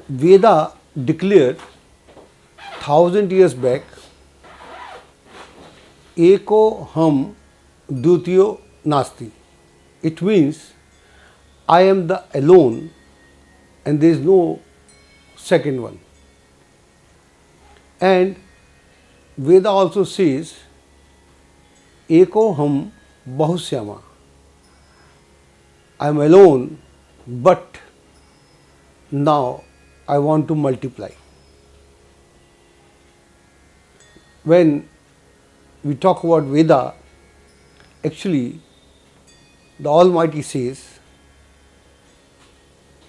Veda declared 1000 years back, Eko Ham Dutiyo Nasti. It means I am the alone and there is no second one. And Veda also says, Eko Ham Bahusyama. I am alone, but now I want to multiply. When we talk about Veda, actually the Almighty says,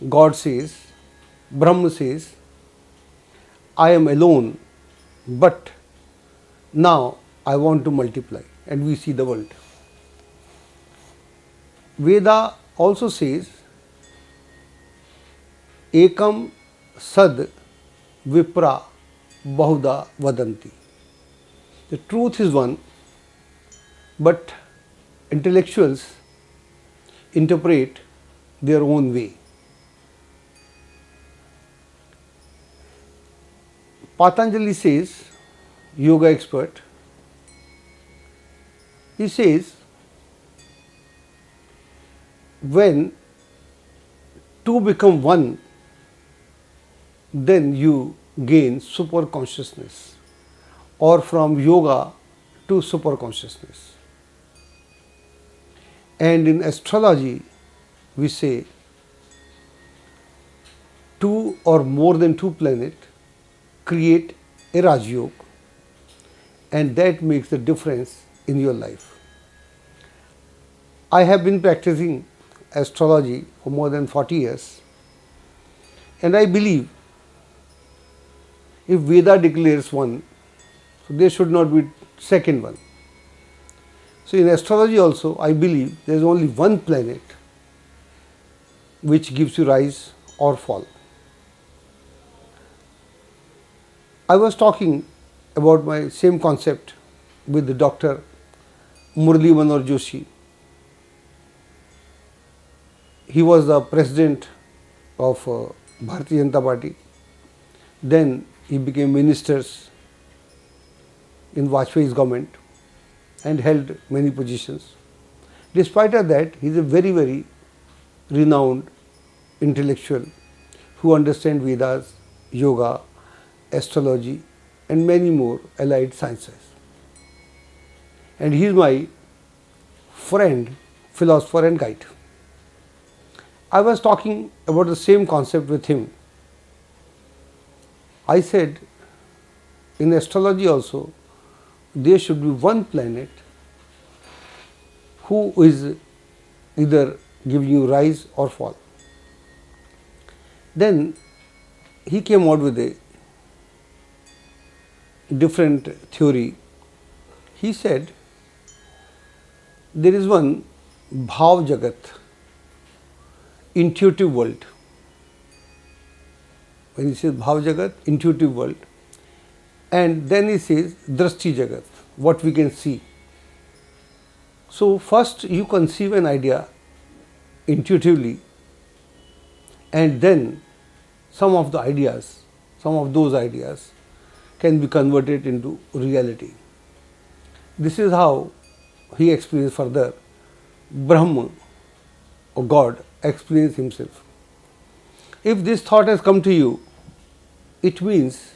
God says, Brahma says, I am alone, but now I want to multiply, and we see the world. Veda also says, Ekam Sad Vipra Bahuda Vadanti. The truth is one, but intellectuals interpret their own way. Patanjali says, yoga expert, he says, when two become one, then you gain super consciousness, or from yoga to super consciousness. And in astrology, we say two or more than two planets create a Raj Yoga, and that makes the difference in your life. I have been practicing astrology for more than 40 years, and I believe if Veda declares one, so there should not be second one. So in astrology also, I believe there is only one planet which gives you rise or fall. I was talking about my same concept with the Dr. Murli Manohar Joshi. He was the president of Bharatiya Janata Party. Then he became ministers in Vajpayee's government and held many positions. Despite of that, he is a very, very renowned intellectual who understands Vedas, yoga, astrology and many more allied sciences. And he is my friend, philosopher and guide. I was talking about the same concept with him. I said, in astrology also, there should be one planet who is either giving you rise or fall. Then he came out with a different theory. He said, there is one Bhav Jagat, intuitive world. When he says Bhav Jagat, intuitive world, and then he says Drashti Jagat, what we can see. So first you conceive an idea intuitively, and then some of those ideas can be converted into reality. This is how he explains further. Brahma or God explains himself. If this thought has come to you, it means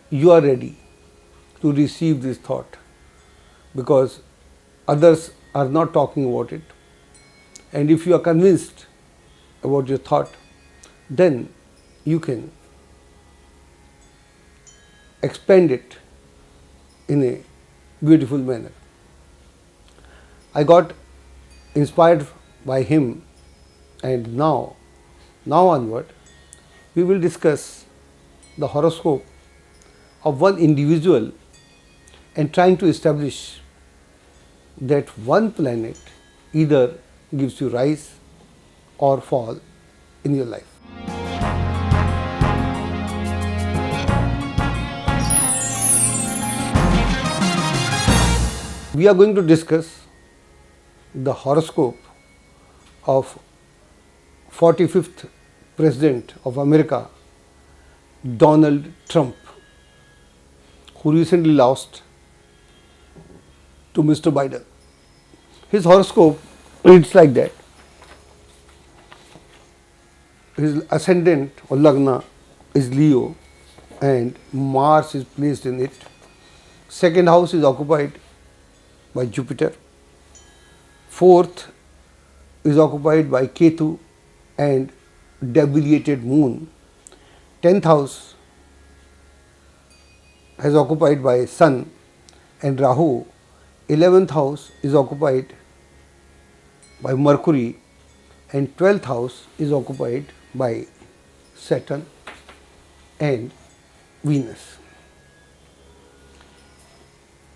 you are ready to receive this thought, because others are not talking about it. And if you are convinced about your thought, then you can expand it in a beautiful manner. I got inspired by him, and now onward we will discuss the horoscope of one individual and trying to establish that one planet either gives you rise or fall in your life. We are going to discuss the horoscope of 45th President of America, Donald Trump, who recently lost to Mr. Biden. His horoscope reads like that. His ascendant or Lagna is Leo and Mars is placed in it. Second house is occupied by Jupiter. Fourth is occupied by Ketu and debilitated moon. 10th house is occupied by Sun and Rahu. 11th house is occupied by Mercury and 12th house is occupied by Saturn and Venus.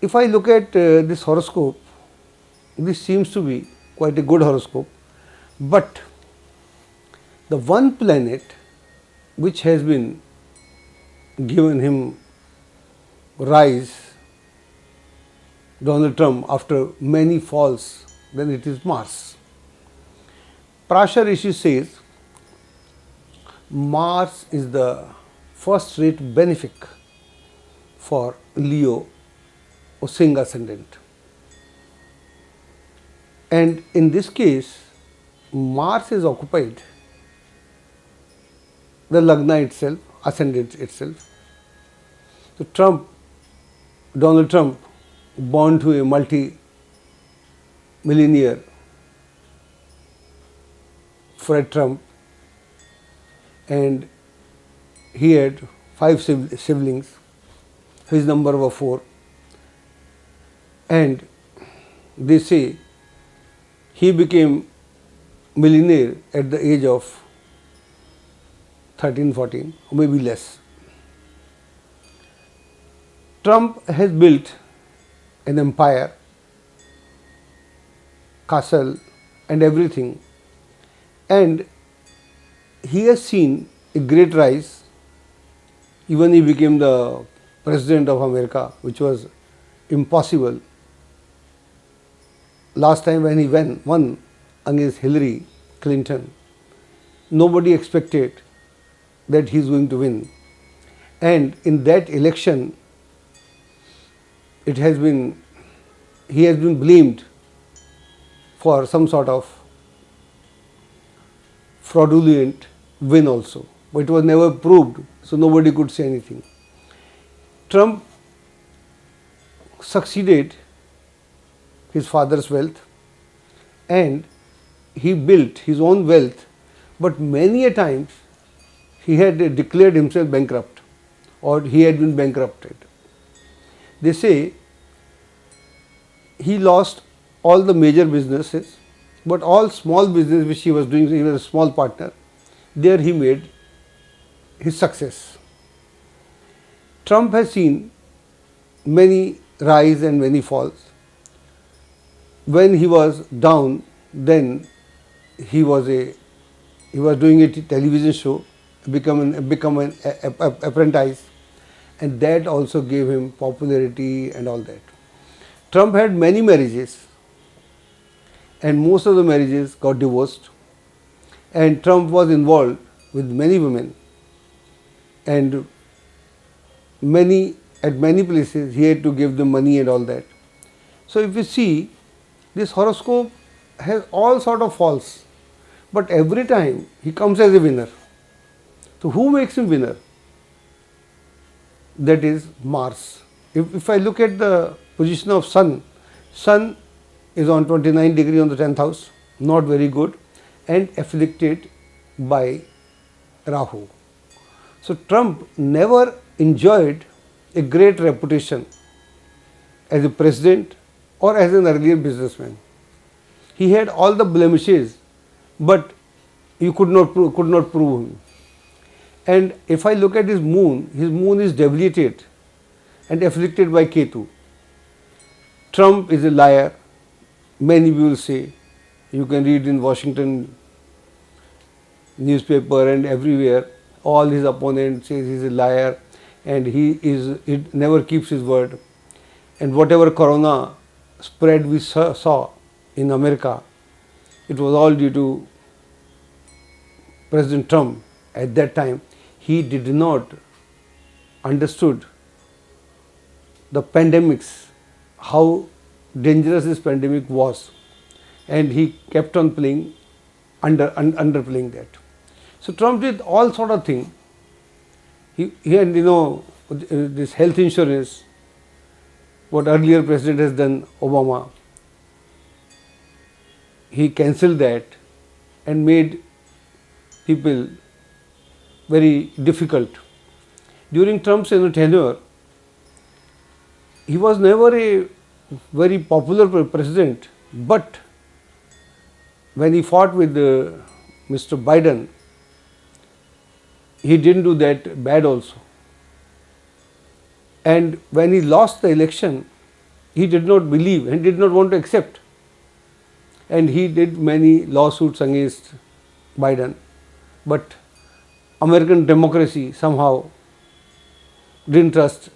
If I look at this horoscope, this seems to be quite a good horoscope, but the one planet which has been given him rise, Donald Trump, after many falls, then it is Mars. Prasha Rishi says Mars is the first rate benefic for Leo or Singh ascendant. And in this case, Mars is occupied the Lagna itself, ascendant itself. So Donald Trump, born to a multi-millionaire, Fred Trump, and he had 5 siblings. His number was 4, and they say he became millionaire at the age of 13, 14, or maybe less. Trump has built an empire, castle and everything, and he has seen a great rise. Even he became the President of America, which was impossible. Last time when he won against Hillary Clinton, nobody expected that he is going to win. And in that election, he has been blamed for some sort of fraudulent win also, but it was never proved, so nobody could say anything. Trump succeeded his father's wealth and he built his own wealth, but many a times he had declared himself bankrupt or he had been bankrupted. They say he lost all the major businesses, but all small business which he was doing, he was a small partner, there he made his success. Trump has seen many rise and many falls. When he was down, then he was doing a television show, become an apprentice, and that also gave him popularity and all that. Trump had many marriages, and most of the marriages got divorced, and Trump was involved with many women, and at many places he had to give them money and all that. So if you see, this horoscope has all sort of falls, but every time he comes as a winner. So who makes him winner? That is Mars. If I look at the position of Sun is on 29 degree on the 10th house, not very good, and afflicted by Rahu. So Trump never enjoyed a great reputation as a president or as an earlier businessman. He had all the blemishes, but you could not prove him. And if I look at his moon is debilitated and afflicted by Ketu. Trump is a liar. Many people say, you can read in Washington newspaper and everywhere, all his opponents say he is a liar and he never keeps his word. And whatever corona spread we saw in America, it was all due to President Trump at that time he did not understood the pandemics, how dangerous this pandemic was, and he kept on playing underplaying that. So Trump did all sort of thing. He had this health insurance, what earlier president has done, Obama. He cancelled that and made people very difficult. During Trump's tenure, he was never a very popular president, but when he fought with Mr. Biden, he didn't do that bad also. And when he lost the election, he did not believe and did not want to accept. And he did many lawsuits against Biden. But American democracy somehow didn't trust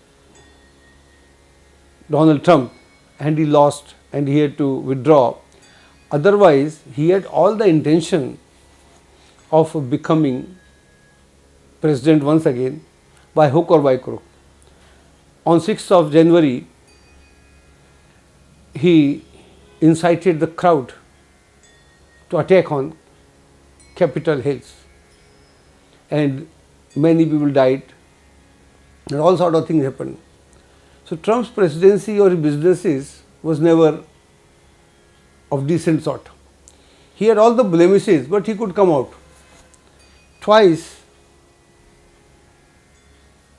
Donald Trump, and he lost and he had to withdraw. Otherwise, he had all the intention of becoming president once again by hook or by crook. On 6th of January, he incited the crowd to attack on Capitol Hills, and many people died and all sort of things happened. So Trump's presidency or his businesses was never of decent sort. He had all the blemishes, but he could come out. Twice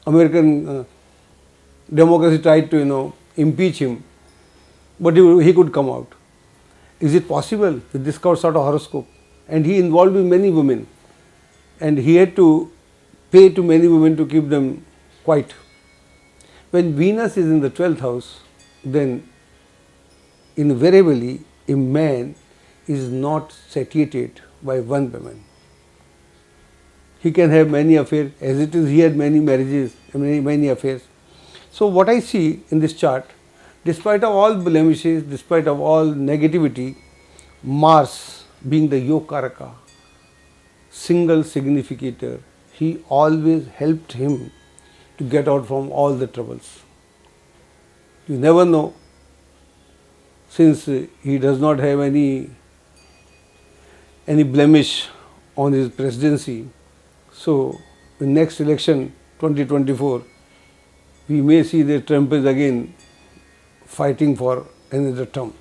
American democracy tried to impeach him, but he could come out. Is it possible with this sort of horoscope? And he involved with many women, and he had to pay to many women to keep them quiet. When Venus is in the 12th house, then invariably a man is not satiated by one woman. He can have many affairs. As it is, he had many marriages, many affairs. So what I see in this chart, despite of all blemishes, despite of all negativity, Mars being the Yokaraka, single significator, he always helped him to get out from all the troubles. You never know, since he does not have any blemish on his presidency. So in next election 2024, we may see that Trump is again fighting for another term.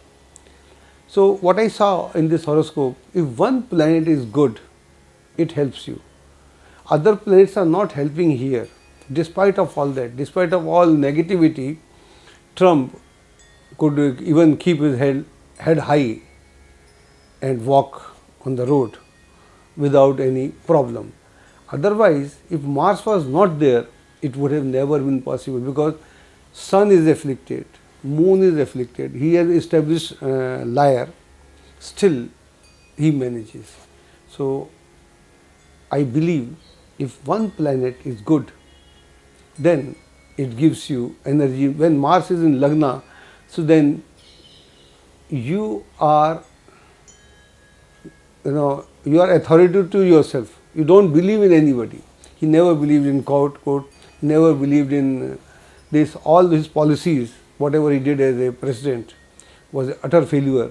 So what I saw in this horoscope, if one planet is good, it helps you. Other planets are not helping here. Despite of all that, despite of all negativity, Trump could even keep his head high and walk on the road without any problem. Otherwise, if Mars was not there, it would have never been possible, because Sun is afflicted, Moon is afflicted, he has established liar, still he manages. So I believe if one planet is good, then it gives you energy. When Mars is in Lagna, so then you are authoritative to yourself. You don't believe in anybody. He never believed in court, never believed in this. All his policies, whatever he did as a president, was an utter failure.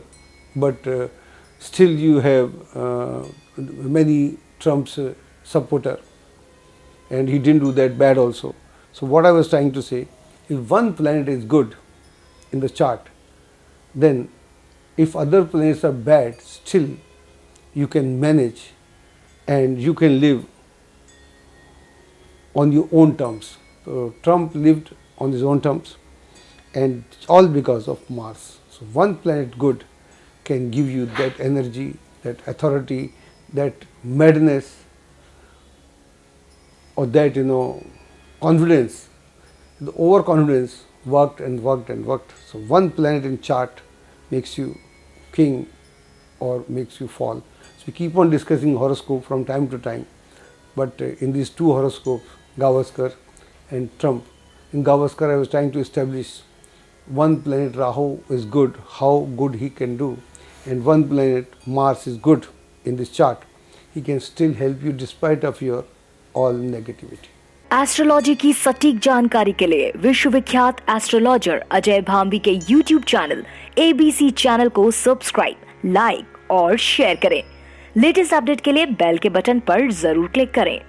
But still you have many Trump's supporter, and he didn't do that bad also. So what I was trying to say, if one planet is good in the chart, then if other planets are bad, still you can manage and you can live on your own terms. So Trump lived on his own terms, and all because of Mars. So one planet good can give you that energy, that authority, that madness, or that confidence. The overconfidence worked and worked and worked. So one planet in chart makes you king or makes you fall. So we keep on discussing horoscope from time to time, but in these two horoscopes, Gavaskar and Trump, in Gavaskar I was trying to establish one planet Rahu is good, how good he can do, and one planet Mars is good in this chart. He can still help you despite of your all negativity. Astrology की सटीक जानकारी के लिए विश्वविख्यात astrologer Ajay Bhambi के YouTube channel ABC channel को subscribe, like और share करें। लेटेस्ट अपडेट के लिए बेल के बटन पर जरूर क्लिक करें।